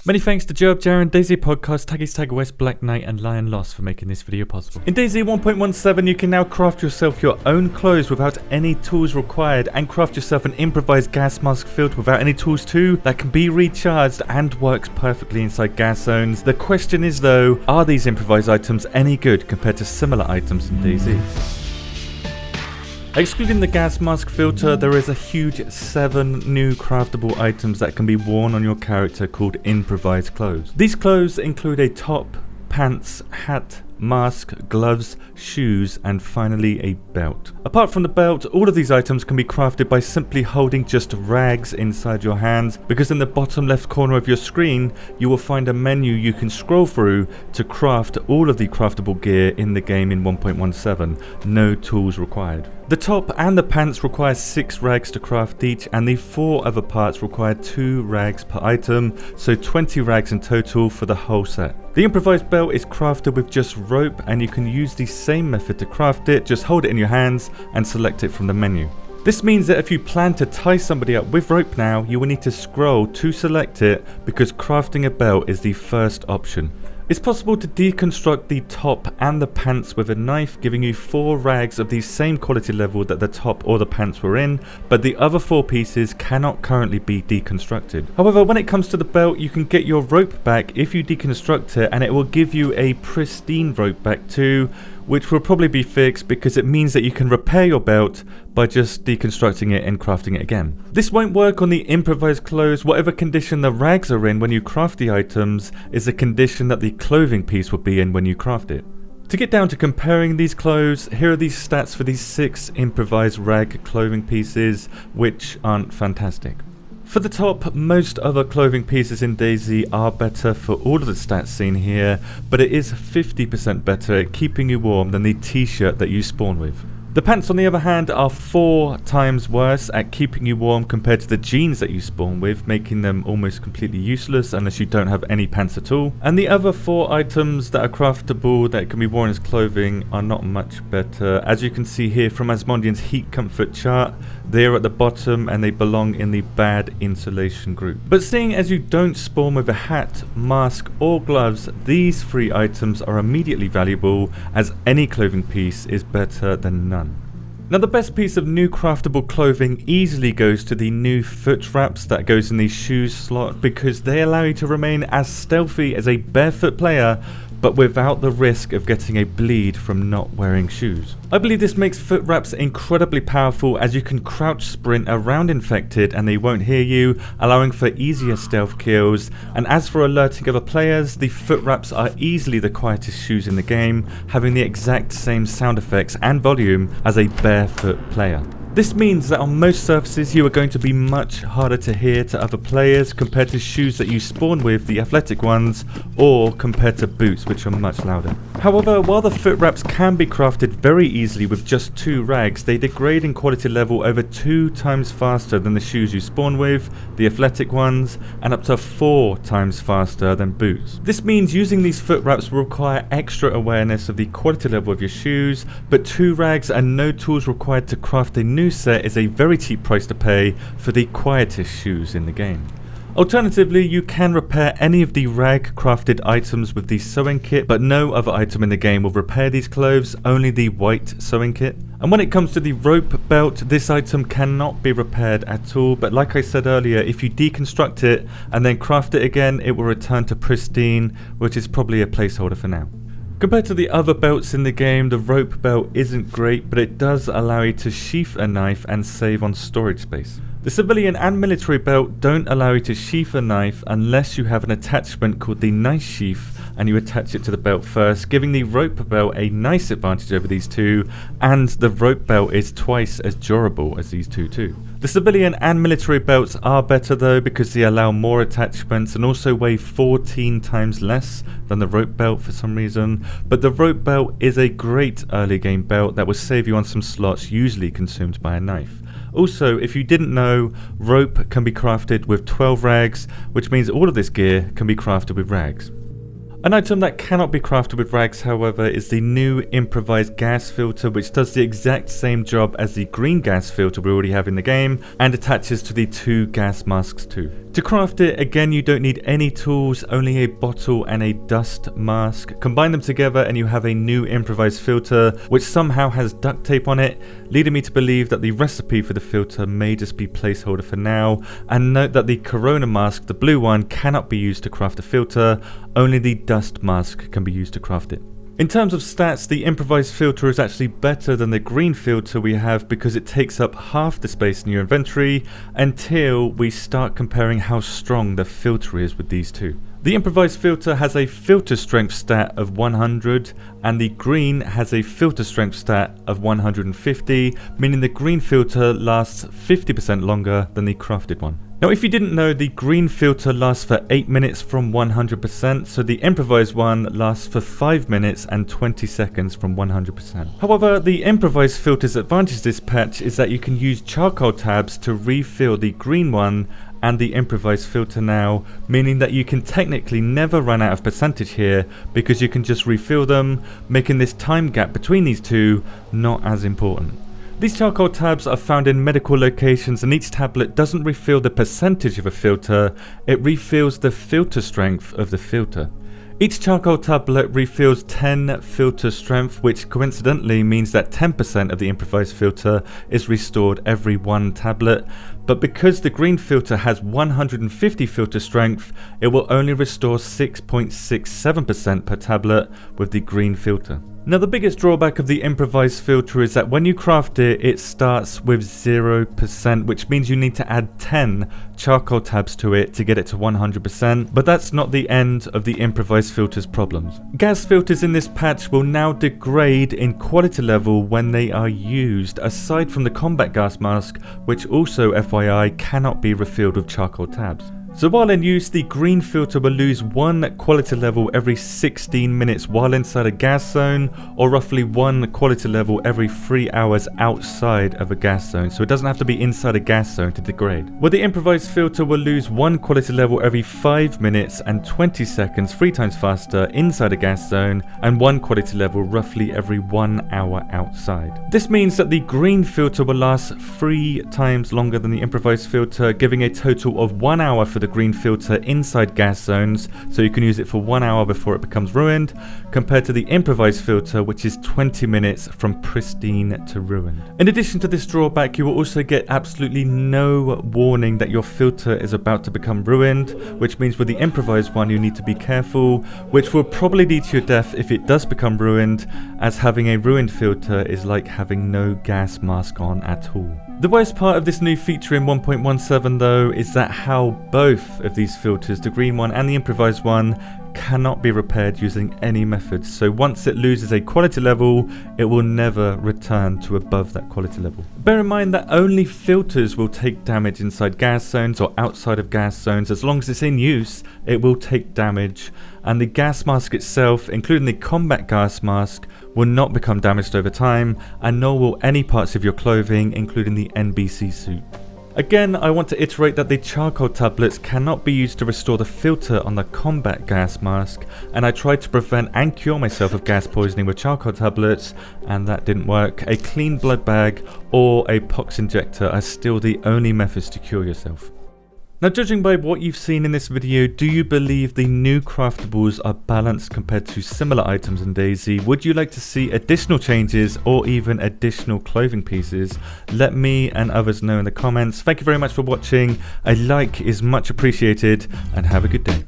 Many thanks to Joab, Jaren, DayZ Podcast, Taggies Tag West, Black Knight and Lion Lost for making this video possible. In DayZ 1.17 you can now craft yourself your own clothes without any tools required, and craft yourself an improvised gas mask filter without any tools too, that can be recharged and works perfectly inside gas zones. The question is though, are these improvised items any good compared to similar items in DayZ? Excluding the gas mask filter, there is a huge 7 new craftable items that can be worn on your character called improvised clothes. These clothes include a top, pants, hat, mask, gloves, shoes, and finally a belt. Apart from the belt, all of these items can be crafted by simply holding just rags inside your hands, because in the bottom left corner of your screen you will find a menu you can scroll through to craft all of the craftable gear in the game in 1.17, no tools required. The top and the pants require 6 rags to craft each, and the 4 other parts require 2 rags per item, so 20 rags in total for the whole set. The improvised belt is crafted with just rope, and you can use the same method to craft it, just hold it in your hands and select it from the menu. This means that if you plan to tie somebody up with rope now, you will need to scroll to select it, because crafting a belt is the first option. It's possible to deconstruct the top and the pants with a knife, giving you 4 rags of the same quality level that the top or the pants were in, but the other 4 pieces cannot currently be deconstructed. However, when it comes to the belt, you can get your rope back if you deconstruct it, and it will give you a pristine rope back too, which will probably be fixed because it means that you can repair your belt by just deconstructing it and crafting it again. This won't work on the improvised clothes. Whatever condition the rags are in when you craft the items is the condition that the clothing piece will be in when you craft it. To get down to comparing these clothes, here are these stats for these 6 improvised rag clothing pieces, which aren't fantastic. For the top, most other clothing pieces in DayZ are better for all of the stats seen here, but it is 50% better at keeping you warm than the t-shirt that you spawn with. The pants on the other hand are 4 times worse at keeping you warm compared to the jeans that you spawn with, making them almost completely useless unless you don't have any pants at all. And the other 4 items that are craftable that can be worn as clothing are not much better. As you can see here from Asmondian's heat comfort chart, they're at the bottom and they belong in the bad insulation group. But seeing as you don't spawn with a hat, mask or gloves, these 3 items are immediately valuable, as any clothing piece is better than none. Now the best piece of new craftable clothing easily goes to the new foot wraps that goes in the shoes slot, because they allow you to remain as stealthy as a barefoot player, but without the risk of getting a bleed from not wearing shoes. I believe this makes foot wraps incredibly powerful, as you can crouch sprint around infected and they won't hear you, allowing for easier stealth kills. And as for alerting other players, the foot wraps are easily the quietest shoes in the game, having the exact same sound effects and volume as a barefoot player. This means that on most surfaces you are going to be much harder to hear to other players compared to shoes that you spawn with, the athletic ones, or compared to boots, which are much louder. However, while the foot wraps can be crafted very easily with just 2 rags, they degrade in quality level over 2 times faster than the shoes you spawn with, the athletic ones, and up to 4 times faster than boots. This means using these foot wraps will require extra awareness of the quality level of your shoes, but 2 rags and no tools required to craft a new set is a very cheap price to pay for the quietest shoes in the game. Alternatively, you can repair any of the rag crafted items with the sewing kit, but no other item in the game will repair these clothes, only the white sewing kit. And when it comes to the rope belt, this item cannot be repaired at all, but like I said earlier, if you deconstruct it and then craft it again, it will return to pristine, which is probably a placeholder for now. Compared to the other belts in the game, the rope belt isn't great, but it does allow you to sheath a knife and save on storage space. The civilian and military belt don't allow you to sheath a knife unless you have an attachment called the knife sheath, and you attach it to the belt first, giving the rope belt a nice advantage over these 2, and the rope belt is twice as durable as these 2 too. The civilian and military belts are better though, because they allow more attachments and also weigh 14 times less than the rope belt for some reason, but the rope belt is a great early game belt that will save you on some slots usually consumed by a knife. Also, if you didn't know, rope can be crafted with 12 rags, which means all of this gear can be crafted with rags. An item that cannot be crafted with rags, however, is the new improvised gas filter, which does the exact same job as the green gas filter we already have in the game and attaches to the 2 gas masks too. To craft it, again, you don't need any tools, only a bottle and a dust mask. Combine them together and you have a new improvised filter, which somehow has duct tape on it, leading me to believe that the recipe for the filter may just be placeholder for now. And note that the Corona mask, the blue one, cannot be used to craft a filter, only the dust mask can be used to craft it. In terms of stats, the improvised filter is actually better than the green filter we have because it takes up half the space in your inventory until we start comparing how strong the filter is with these two. The improvised filter has a filter strength stat of 100 and the green has a filter strength stat of 150, meaning the green filter lasts 50% longer than the crafted one. Now, if you didn't know, the green filter lasts for 8 minutes from 100%, so the improvised one lasts for 5 minutes and 20 seconds from 100%. However, the improvised filter's advantage this patch is that you can use charcoal tabs to refill the green one and the improvised filter now, meaning that you can technically never run out of percentage here because you can just refill them, making this time gap between these two not as important. These charcoal tabs are found in medical locations and each tablet doesn't refill the percentage of a filter, it refills the filter strength of the filter. Each charcoal tablet refills 10 filter strength, which coincidentally means that 10% of the improvised filter is restored every 1 tablet. But because the green filter has 150 filter strength, it will only restore 6.67% per tablet with the green filter. Now, the biggest drawback of the improvised filter is that when you craft it, it starts with 0%, which means you need to add 10 charcoal tabs to it to get it to 100%, but that's not the end of the improvised filter's problems. Gas filters in this patch will now degrade in quality level when they are used, aside from the combat gas mask, which also, FYI, cannot be refilled with charcoal tabs. So while in use, the green filter will lose 1 quality level every 16 minutes while inside a gas zone, or roughly 1 quality level every 3 hours outside of a gas zone, so it doesn't have to be inside a gas zone to degrade. Where the improvised filter will lose 1 quality level every 5 minutes and 20 seconds 3 times faster inside a gas zone, and 1 quality level roughly every 1 hour outside. This means that the green filter will last 3 times longer than the improvised filter, giving a total of 1 hour for the green filter inside gas zones, so you can use it for 1 hour before it becomes ruined, compared to the improvised filter, which is 20 minutes from pristine to ruined. In addition to this drawback, you will also get absolutely no warning that your filter is about to become ruined, which means with the improvised one you need to be careful, which will probably lead to your death if it does become ruined, as having a ruined filter is like having no gas mask on at all. The worst part of this new feature in 1.17 though is that how both of these filters, the green one and the improvised one, cannot be repaired using any methods. So once it loses a quality level, it will never return to above that quality level. Bear in mind that only filters will take damage inside gas zones or outside of gas zones. As long as it's in use, it will take damage, and the gas mask itself, including the combat gas mask, will not become damaged over time, and nor will any parts of your clothing, including the NBC suit. Again, I want to iterate that the charcoal tablets cannot be used to restore the filter on the combat gas mask, and I tried to prevent and cure myself of gas poisoning with charcoal tablets, and that didn't work. A clean blood bag or a pox injector are still the only methods to cure yourself. Now, judging by what you've seen in this video, do you believe the new craftables are balanced compared to similar items in DayZ? Would you like to see additional changes or even additional clothing pieces? Let me and others know in the comments. Thank you very much for watching. A like is much appreciated, and have a good day.